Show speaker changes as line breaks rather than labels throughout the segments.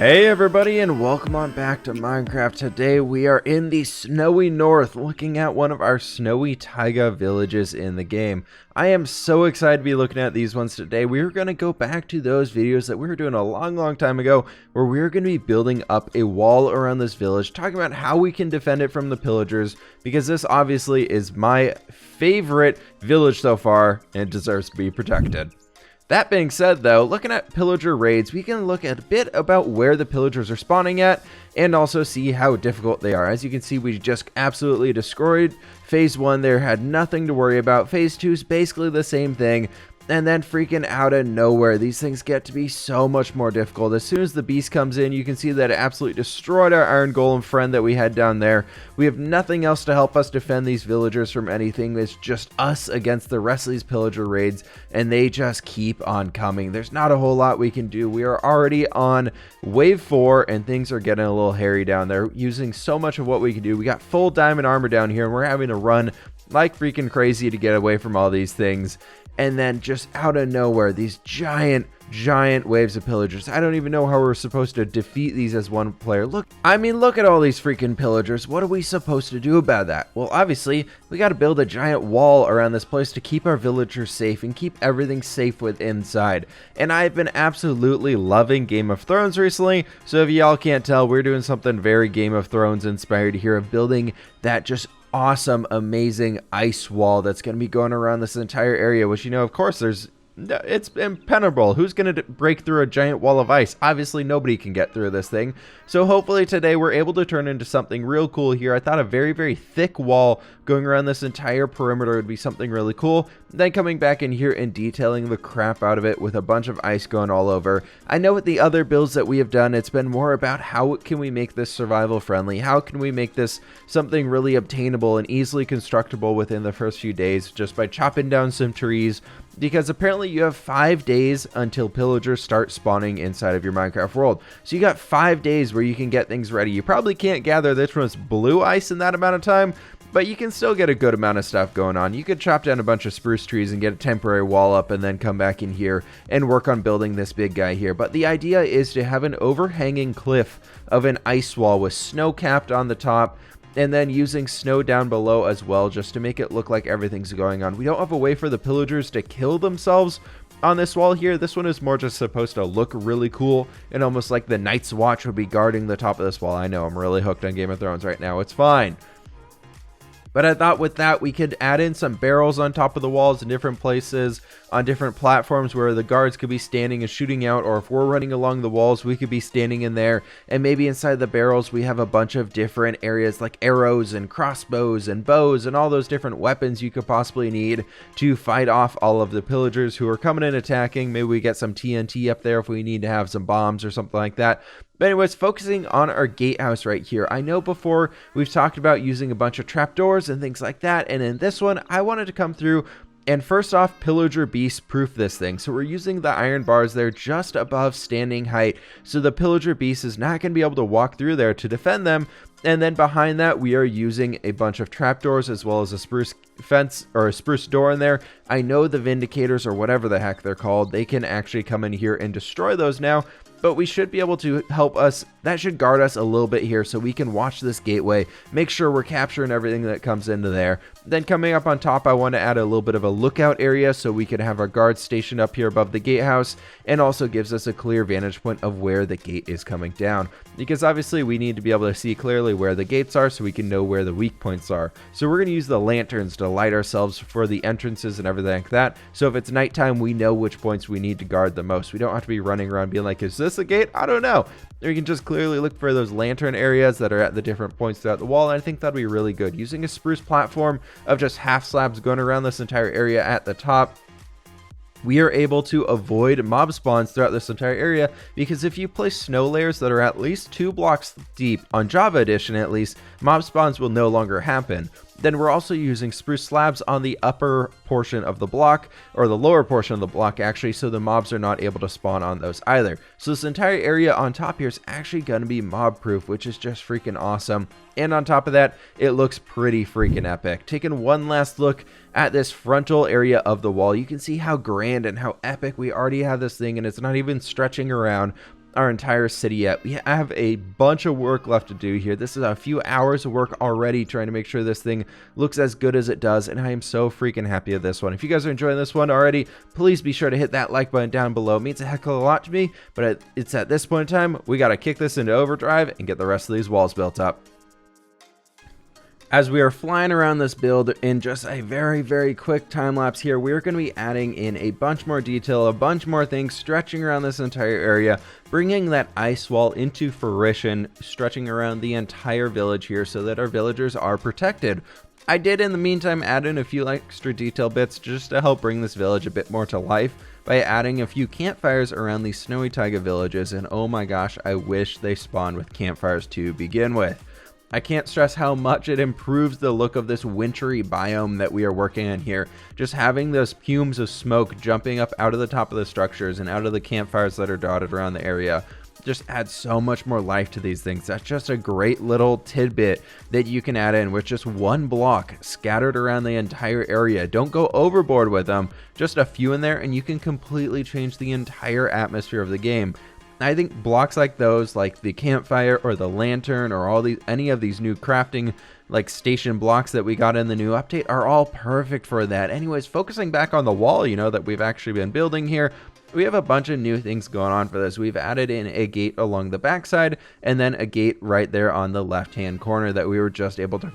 Hey everybody, and welcome on back to Minecraft. Today we are in the snowy north looking at one of our Snowy Taiga villages in the game. I am so excited to be looking at these ones today. We're going to go back to those videos that we were doing a long time ago where we're going to be building up a wall around this village, talking about how we can defend it from the pillagers, because this obviously is my favorite village so far and it deserves to be protected. That being said though, looking at pillager raids, we can look at a bit about where the pillagers are spawning at and also see how difficult they are. As you can see, we just absolutely destroyed phase 1 there, had nothing to worry about. Phase 2 is basically the same thing. And then freaking out of nowhere, these things get to be so much more difficult. As soon as the beast comes in, you can see that it absolutely destroyed our iron golem friend that we had down there. We have nothing else to help us defend these villagers from anything. It's just us against the rest of these pillager raids, and they just keep on coming. There's not a whole lot we can do. We are already on wave 4, and things are getting a little hairy down there, using so much of what we can do. We got full diamond armor down here, and we're having to run like freaking crazy to get away from all these things. And then just out of nowhere, these giant waves of pillagers. I don't even know how we're supposed to defeat these as one player. Look at all these freaking pillagers. What are we supposed to do about that? Well, obviously, we got to build a giant wall around this place to keep our villagers safe and keep everything safe with inside. And I've been absolutely loving Game of Thrones recently. So if y'all can't tell, we're doing something very Game of Thrones inspired here of building that just awesome, amazing ice wall that's going to be going around this entire area, which, you know, of course, it's impenetrable. Who's going to break through a giant wall of ice? Obviously, nobody can get through this thing. So hopefully today we're able to turn into something real cool here. I thought a very thick wall going around this entire perimeter would be something really cool. Then coming back in here and detailing the crap out of it with a bunch of ice going all over. I know with the other builds that we have done, it's been more about how can we make this survival friendly? How can we make this something really obtainable and easily constructible within the first few days just by chopping down some trees? Because apparently you have 5 days until pillagers start spawning inside of your Minecraft world. So you got 5 days where you can get things ready. You probably can't gather this much blue ice in that amount of time, but you can still get a good amount of stuff going on. You could chop down a bunch of spruce trees and get a temporary wall up and then come back in here and work on building this big guy here. But the idea is to have an overhanging cliff of an ice wall with snow capped on the top, and then using snow down below as well, just to make it look like everything's going on. We don't have a way for the pillagers to kill themselves on this wall here. This one is more just supposed to look really cool and almost like the Night's Watch would be guarding the top of this wall. I know I'm really hooked on Game of Thrones right now. It's fine. But I thought with that, we could add in some barrels on top of the walls in different places, on different platforms where the guards could be standing and shooting out, or if we're running along the walls, we could be standing in there. And maybe inside the barrels, we have a bunch of different areas like arrows and crossbows and bows and all those different weapons you could possibly need to fight off all of the pillagers who are coming in attacking. Maybe we get some TNT up there if we need to have some bombs or something like that. But anyways, focusing on our gatehouse right here. I know before we've talked about using a bunch of trapdoors and things like that, and in this one, I wanted to come through and first off, pillager beast proof this thing. So we're using the iron bars there just above standing height, so the pillager beast is not going to be able to walk through there to defend them. And then behind that, we are using a bunch of trapdoors as well as a spruce fence or a spruce door in there. I know the Vindicators or whatever the heck they're called, they can actually come in here and destroy those now. But we should be able to help us. That should guard us a little bit here so we can watch this gateway, make sure we're capturing everything that comes into there. Then coming up on top, I want to add a little bit of a lookout area so we can have our guards stationed up here above the gatehouse, and also gives us a clear vantage point of where the gate is coming down. Because obviously we need to be able to see clearly where the gates are so we can know where the weak points are. So we're going to use the lanterns to light ourselves for the entrances and everything like that. So if it's nighttime, we know which points we need to guard the most. We don't have to be running around being like, is this a gate? I don't know. Or you can just clearly look for those lantern areas that are at the different points throughout the wall, and I think that'd be really good. Using a spruce platform of just half slabs going around this entire area at the top, we are able to avoid mob spawns throughout this entire area, because if you place snow layers that are at least 2 blocks deep, on Java Edition at least, mob spawns will no longer happen. Then we're also using spruce slabs on the upper portion of the block, or the lower portion of the block actually, so the mobs are not able to spawn on those either. So this entire area on top here is actually going to be mob proof, which is just freaking awesome. And on top of that, it looks pretty freaking epic. Taking one last look at this frontal area of the wall, you can see how grand and how epic we already have this thing, and it's not even stretching around. our entire city yet. We have a bunch of work left to do here. This is a few hours of work already trying to make sure this thing looks as good as it does, and I am so freaking happy with this one. If you guys are enjoying this one already, please be sure to hit that like button down below. It means a heck of a lot to me, but it's at this point in time, we got to kick this into overdrive and get the rest of these walls built up. As we are flying around this build in just a very quick time lapse here, we're going to be adding in a bunch more detail, a bunch more things, stretching around this entire area, bringing that ice wall into fruition, stretching around the entire village here so that our villagers are protected. I did in the meantime add in a few extra detail bits just to help bring this village a bit more to life by adding a few campfires around these Snowy Taiga villages, and oh my gosh, I wish they spawned with campfires to begin with. I can't stress how much it improves the look of this wintry biome that we are working in here. Just having those fumes of smoke jumping up out of the top of the structures and out of the campfires that are dotted around the area just adds so much more life to these things. That's just a great little tidbit that you can add in with just one block scattered around the entire area. Don't go overboard with them, just a few in there, and you can completely change the entire atmosphere of the game. I think blocks like those, like the campfire or the lantern or any of these new crafting like station blocks that we got in the new update are all perfect for that. Anyways, focusing back on the wall, that we've actually been building here, we have a bunch of new things going on for this. We've added in a gate along the backside and then a gate right there on the left-hand corner that we were just able to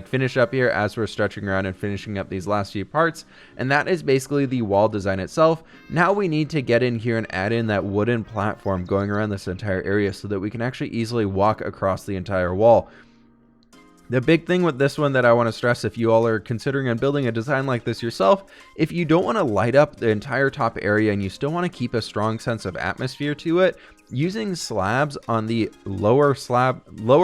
finish up here as we're stretching around and finishing up these last few parts. And that is basically the wall design itself. Now we need to get in here and add in that wooden platform going around this entire area so that we can actually easily walk across the entire wall. The big thing with this one that I want to stress, if you all are considering on building a design like this yourself, if you don't want to light up the entire top area and you still want to keep a strong sense of atmosphere to it, using slabs on the lower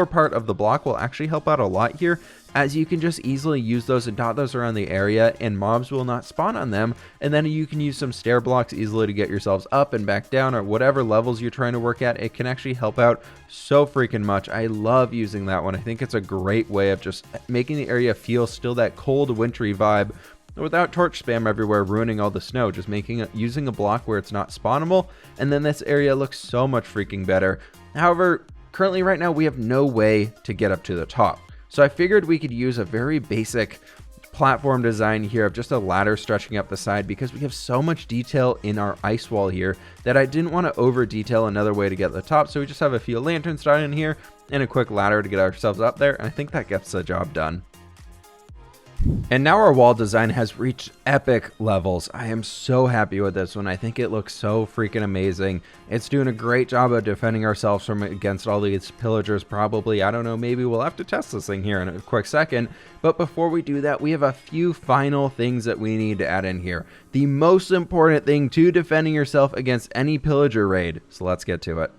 part of the block will actually help out a lot here, as you can just easily use those and dot those around the area and mobs will not spawn on them, and then you can use some stair blocks easily to get yourselves up and back down or whatever levels you're trying to work at. It can actually help out so freaking much. I love using that one. I think it's a great way of just making the area feel still that cold wintry vibe without torch spam everywhere ruining all the snow, just using a block where it's not spawnable, and then this area looks so much freaking better. However, currently right now we have no way to get up to the top. So I figured we could use a very basic platform design here of just a ladder stretching up the side, because we have so much detail in our ice wall here that I didn't want to over detail another way to get to the top. So we just have a few lanterns down in here and a quick ladder to get ourselves up there. And I think that gets the job done. And now our wall design has reached epic levels. I am so happy with this one. I think it looks so freaking amazing. It's doing a great job of defending ourselves against all these pillagers probably. I don't know, maybe we'll have to test this thing here in a quick second. But before we do that, we have a few final things that we need to add in here. The most important thing to defending yourself against any pillager raid. So let's get to it.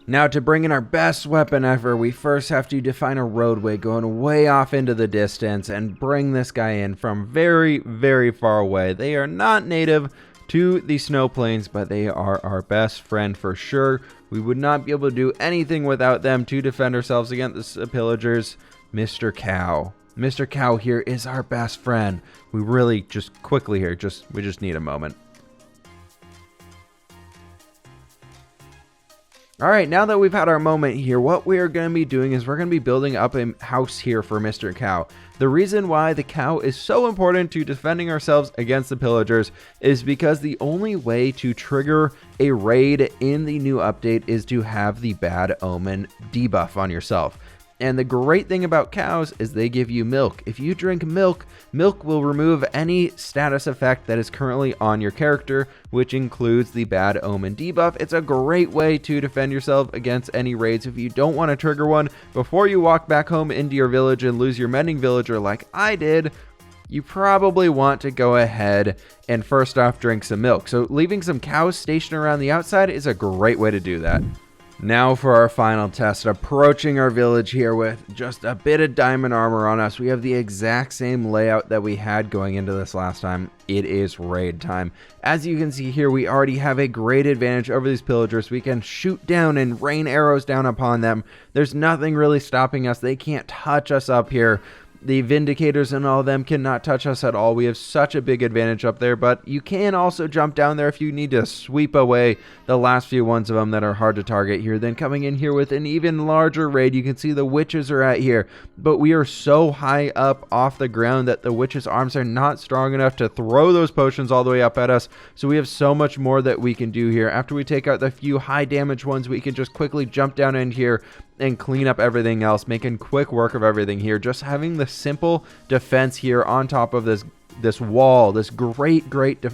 Now, to bring in our best weapon ever, we first have to define a roadway going way off into the distance and bring this guy in from very far away. They are not native to the snow plains, but they are our best friend for sure. We would not be able to do anything without them to defend ourselves against the pillagers. Mr. Cow. Mr. Cow here is our best friend. We really just quickly here, we just need a moment. Alright, now that we've had our moment here, what we are going to be doing is we're going to be building up a house here for Mr. Cow. The reason why the cow is so important to defending ourselves against the pillagers is because the only way to trigger a raid in the new update is to have the bad omen debuff on yourself. And the great thing about cows is they give you milk. If you drink milk, milk will remove any status effect that is currently on your character, which includes the bad omen debuff. It's a great way to defend yourself against any raids. If you don't want to trigger one before you walk back home into your village and lose your mending villager like I did, you probably want to go ahead and first off drink some milk. So leaving some cows stationed around the outside is a great way to do that. Now for our final test, approaching our village here with just a bit of diamond armor on us. We have the exact same layout that we had going into this last time. It is raid time. As you can see here, we already have a great advantage over these pillagers. We can shoot down and rain arrows down upon them. There's nothing really stopping us. They can't touch us up here. The Vindicators and all of them cannot touch us at all. We have such a big advantage up there, but you can also jump down there if you need to sweep away the last few ones of them that are hard to target here. Then coming in here with an even larger raid, you can see the witches are at here, but we are so high up off the ground that the witches' arms are not strong enough to throw those potions all the way up at us, so we have so much more that we can do here. After we take out the few high damage ones, we can just quickly jump down in here and clean up everything else, making quick work of everything here. Just having the simple defense here on top of this wall, this great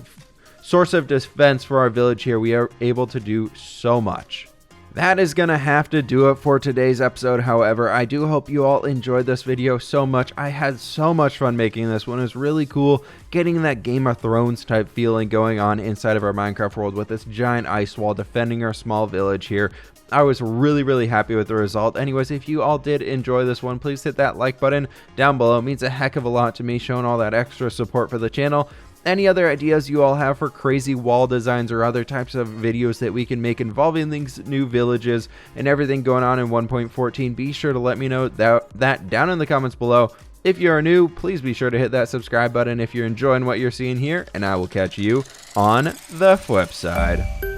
source of defense for our village here, we are able to do so much. That is going to have to do it for today's episode. However, I do hope you all enjoyed this video so much. I had so much fun making this one. It was really cool getting that Game of Thrones type feeling going on inside of our Minecraft world with this giant ice wall defending our small village here. I was really happy with the result. Anyways, if you all did enjoy this one, please hit that like button down below. It means a heck of a lot to me, showing all that extra support for the channel. Any other ideas you all have for crazy wall designs or other types of videos that we can make involving these new villages and everything going on in 1.14, be sure to let me know that down in the comments below. If you are new, please be sure to hit that subscribe button if you're enjoying what you're seeing here, and I will catch you on the flip side.